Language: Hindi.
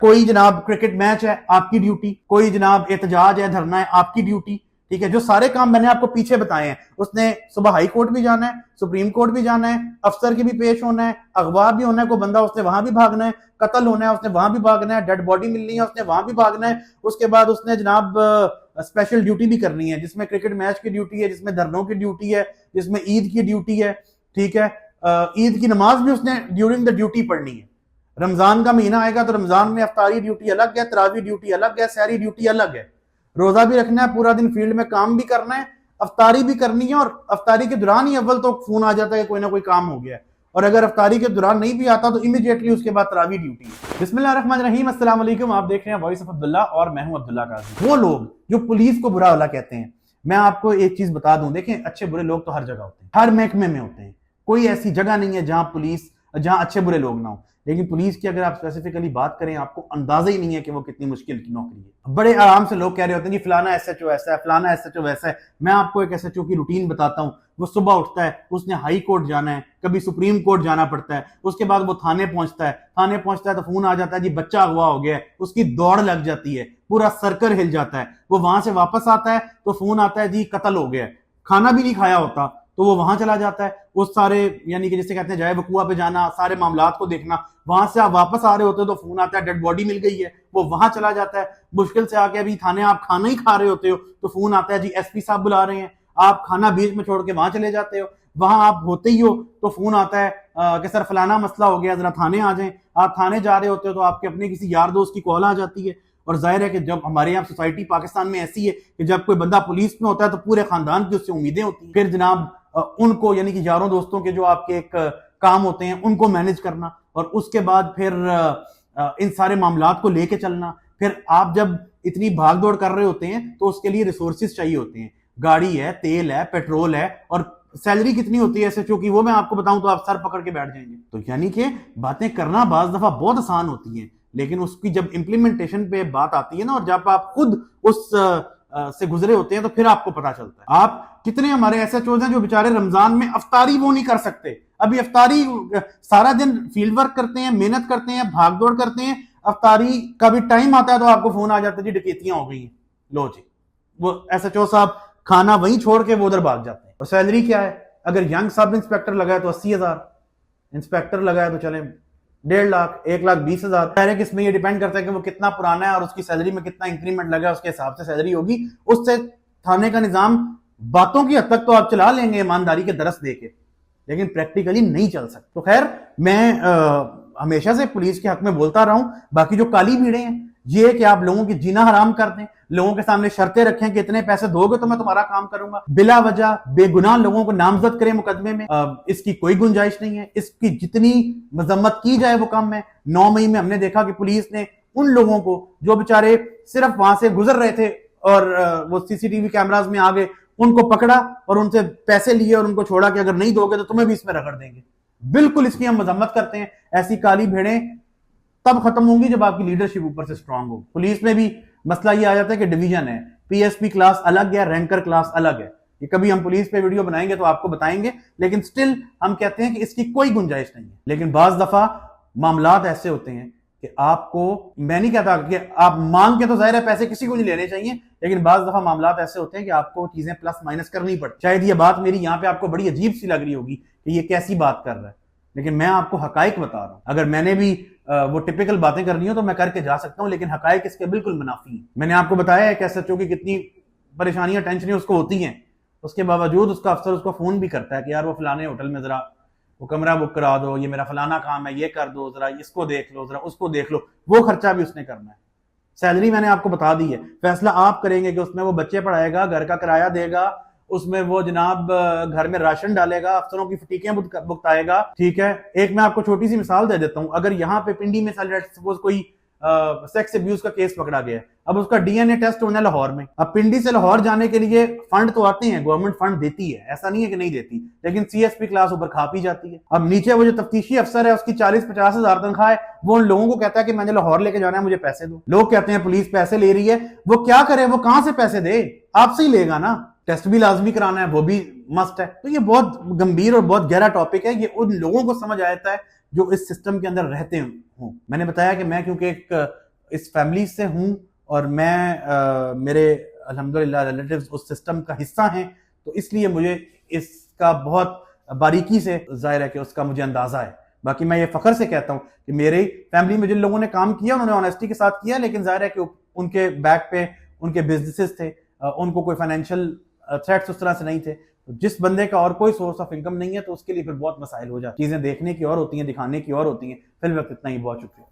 कोई जनाब क्रिकेट मैच है, आपकी ड्यूटी। कोई जनाब एहतजाज है, धरना है, आपकी ड्यूटी। ठीक है, जो सारे काम मैंने आपको पीछे बताए हैं, उसने सुबह हाई कोर्ट भी जाना है, सुप्रीम कोर्ट भी जाना है, अफसर के भी पेश होना है, अखबार भी होना है, कोई बंदा उसने वहां भी भागना है, कत्ल होना है उसने वहां भी भागना है, डेड बॉडी मिलनी है उसने वहां भी भागना है। उसके बाद उसने जनाब स्पेशल ड्यूटी भी करनी है, जिसमें क्रिकेट मैच की ड्यूटी है, जिसमें धरनों की ड्यूटी है, जिसमें ईद की ड्यूटी है। ठीक है, ईद की नमाज भी उसने ड्यूरिंग द ड्यूटी पढ़नी है। रमजान का महीना आएगा तो रमजान में अफ्तारी ड्यूटी अलग है, तरावी ड्यूटी अलग है, सहरी ड्यूटी अलग है। रोजा भी रखना है, पूरा दिन फील्ड में काम भी करना है, अफ्तारी भी करनी है। और अफ्तारी के दौरान ही अव्वल तो फोन आ जाता है कि कोई ना कोई काम हो गया है, और अगर अफ्तारी के दौरान नहीं भी आता तो इमीडिएटली उसके बाद तरावी ड्यूटी है। बिस्मिल्लाहिर्रहमानिर्रहीम, अस्सलाम वालेकुम। आप देख रहे हैं वॉइस ऑफ अब्दुल्ला और मैं हूं अब्दुल्ला काजी। वो लोग जो पुलिस को बुरा भला कहते हैं, मैं आपको एक चीज बता दूं, देखें अच्छे बुरे लोग तो हर जगह होते हैं, हर महकमे में होते हैं। कोई ऐसी जगह नहीं है जहां अच्छे बुरे लोग ना हो। लेकिन पुलिस की अगर आप स्पेसिफिकली बात करें, आपको अंदाजा ही नहीं है कि वो कितनी मुश्किल की नौकरी है। बड़े आराम से लोग कह रहे होते हैं कि फलाना एसएचओ ऐसा है, फलाना एसएचओ वैसा है। मैं आपको एक एसएचओ की रूटीन बताता हूं। वो सुबह उठता है, उसने हाई कोर्ट जाना है, कभी सुप्रीम कोर्ट जाना पड़ता है, उसके बाद वो थाने पहुंचता है तो फोन आ जाता है जी बच्चा अगवा हो गया है, उसकी दौड़ लग जाती है, पूरा सर्कल हिल जाता है। वो वहां से वापस आता है तो फोन आता है जी कत्ल हो गया है, खाना भी नहीं खाया होता तो वो वहां चला जाता है। वो सारे यानी कि जिसे कहते हैं जाए वकुआ पे जाना, सारे मामलात को देखना। वहां से आप वापस आ रहे होते हो तो फोन आता है डेड बॉडी मिल गई है, वो वहां चला जाता है। मुश्किल से आके अभी थाने आप खाना ही खा रहे होते हो तो फोन आता है जी एसपी साहब बुला रहे हैं, आप खाना बीच में छोड़ के वहां चले जाते हो। वहां आप होते ही हो तो फोन आता है कि सर फलाना मसला हो गया, जरा थाने आ जाएं। आप थाने जा रहे होते हो तो आपके अपने किसी यार दोस्त की कॉल आ जाती है। और जाहिर है कि जब हमारे यहाँ सोसाइटी पाकिस्तान में ऐसी है कि जब कोई बंदा पुलिस में होता है तो पूरे खानदान की उससे उम्मीदें होती हैं। फिर जनाब उनको यानी कि यारों दोस्तों के जो आपके एक काम होते हैं उनको मैनेज करना, और उसके बाद फिर इन सारे मामलात को लेके चलना। फिर आप जब इतनी भाग दौड़ कर रहे होते हैं तो उसके लिए रिसोर्सेज चाहिए होते हैं, गाड़ी है, तेल है, पेट्रोल है, और सैलरी कितनी होती है एसएचओ की वो मैं आपको बताऊं तो आप सर पकड़ के बैठ जाएंगे। तो यानी कि बातें करना बाज दफा बहुत आसान होती हैं, लेकिन उसकी जब इंप्लीमेंटेशन पे बात आती है ना, और जब आप खुद उस से गुजरे होते हैं तो फिर आपको पता चलता है। आप कितने हमारे एसएचओ हैं जो बेचारे रमजान में अफ्तारी वो नहीं कर सकते। अभी अफ्तारी सारा दिन फील्ड वर्क करते हैं, मेहनत करते हैं, भागदौड़ करते हैं, अफ्तारी का भी टाइम आता है तो आपको फोन आ जाता है जी डकैतियां हो गई हैं, लो जी। वो एसएचओ साहब खाना वहीं छोड़ के वो उधर भाग जाते हैं। और सैलरी क्या है, अगर यंग सब इंस्पेक्टर लगाए तो 80,000, इंस्पेक्टर लगाए तो चले 1.5 लाख, 1,20,000। इसमें ये डिपेंड करता है कि वो कितना पुराना है और उसकी सैलरी में कितना इंक्रीमेंट लगा, उसके हिसाब से सैलरी होगी। उससे थाने का निजाम बातों की हद तक तो आप चला लेंगे ईमानदारी के दरस देके, लेकिन प्रैक्टिकली नहीं चल सकता। तो खैर मैं हमेशा से पुलिस के हक में बोलता रहा हूं। बाकी जो काली भीड़े हैं ये कि आप लोगों की जीना हराम कर दें, लोगों के सामने शर्तें रखें कि इतने पैसे दोगे तो मैं तुम्हारा काम करूंगा, बिला वजह बेगुनाह लोगों को नामजद करें मुकदमे में, इसकी कोई गुंजाइश नहीं है। इसकी जितनी मजम्मत की जाए वो कम है। 9 मई में हमने देखा कि पुलिस ने उन लोगों को जो बेचारे सिर्फ वहां से गुजर रहे थे और वो सीसीटीवी कैमराज में आ गए, उनको पकड़ा और उनसे पैसे लिए और उनको छोड़ा कि अगर नहीं दोगे तो तुम्हें भी इसमें रगड़ देंगे। बिल्कुल इसकी हम मजम्मत करते हैं। ऐसी काली भेड़ें तब खत्म होंगी जब आपकी लीडरशिप ऊपर से स्ट्रांग हो। पुलिस में भी मसला ये आ जाता है कि डिवीजन है, पीएसपी क्लास अलग है, रैंकर क्लास अलग है। ये कभी हम पुलिस पे वीडियो बनाएंगे तो आपको बताएंगे, लेकिन स्टिल हम कहते हैं कि इसकी कोई गुंजाइश नहीं है। लेकिन बाज दफा मामलात ऐसे होते हैं कि आपको, मैं नहीं कहता कि आप मांग के तो जाहिर है पैसे किसी को नहीं लेने चाहिए, लेकिन बाज दफा मामलात ऐसे होते हैं कि आपको चीजें प्लस माइनस करनी पड़ती। शायद ये बात मेरी यहाँ पे आपको बड़ी अजीब सी लग रही होगी कि ये कैसी बात कर रहा है, लेकिन मैं आपको हकाइक बता रहा हूं। अगर मैंने भी वो टिपिकल बातें करनी हो तो मैं करके जा सकता हूं, लेकिन हकाइक इसके बिल्कुल मुनाफी है। मैंने आपको बताया है कि एसएचओ की कितनी परेशानियां, टेंशनें उसको होती हैं, उसके बावजूद उसका अफसर उसको फोन भी करता है कि यार वो फलाने होटल में जरा वो कमरा बुक करा दो, ये मेरा फलाना काम है, ये कर दो, जरा इसको देख लो, जरा उसको देख लो। वो खर्चा भी उसने करना है। सैलरी मैंने आपको बता दी है, फैसला आप करेंगे कि उसमें वो बच्चे पढ़ाएगा, घर का किराया देगा, उसमें वो जनाब घर में राशन डालेगा, अफसरों की फटीकें भुगताएगा। ठीक है, एक मैं आपको छोटी सी मिसाल दे देता हूं। अगर यहाँ पे पिंडी में सपोज कोई सेक्स अब्यूज का केस पकड़ा गया, अब उसका डीएनए टेस्ट होना है लाहौर में। अब पिंडी से लाहौर जाने के लिए फंड तो आते हैं, गवर्नमेंट फंड देती है, ऐसा नहीं है कि नहीं देती, लेकिन सीएसपी क्लास ऊपर खा पी जाती है। अब नीचे वो जो तफ्तीशी अफसर है उसकी 40-50 हजार तनख्वाह है, वो उन लोगों को कहता है कि मैंने लाहौर लेके जाना है, मुझे पैसे दो। लोग कहते हैं पुलिस पैसे ले रही है, वो क्या करे, वो कहां से पैसे दे, आपसे ही लेगा ना। टेस्ट भी लाजमी कराना है, वो भी मस्ट है। तो ये बहुत गंभीर और बहुत गहरा टॉपिक है। ये उन लोगों को समझ आता है जो इस सिस्टम के अंदर रहते हो। मैंने बताया कि मैं क्योंकि एक इस फैमिली से हूँ और मैं मेरे अल्हम्दुलिल्लाह रिलेटिव्स उस सिस्टम का हिस्सा हैं, तो इसलिए मुझे इसका बहुत बारीकी से जाहिर है कि उसका मुझे अंदाजा है। बाकी मैं ये फख्र से कहता हूँ कि मेरी फैमिली में जिन लोगों ने काम किया उन्होंने ऑनेस्टी के साथ किया, लेकिन जाहिर है कि उनके बैक पे उनके बिजनेसेस थे, उनको कोई फाइनेंशियल थ्रेट्स उस तरह से नहीं थे। तो जिस बंदे का और कोई सोर्स ऑफ इनकम नहीं है तो उसके लिए फिर बहुत मसाइल हो जाते हैं। चीजें देखने की और होती हैं, दिखाने की और होती हैं। फिलहाल इतना ही, बहुत शुक्रिया।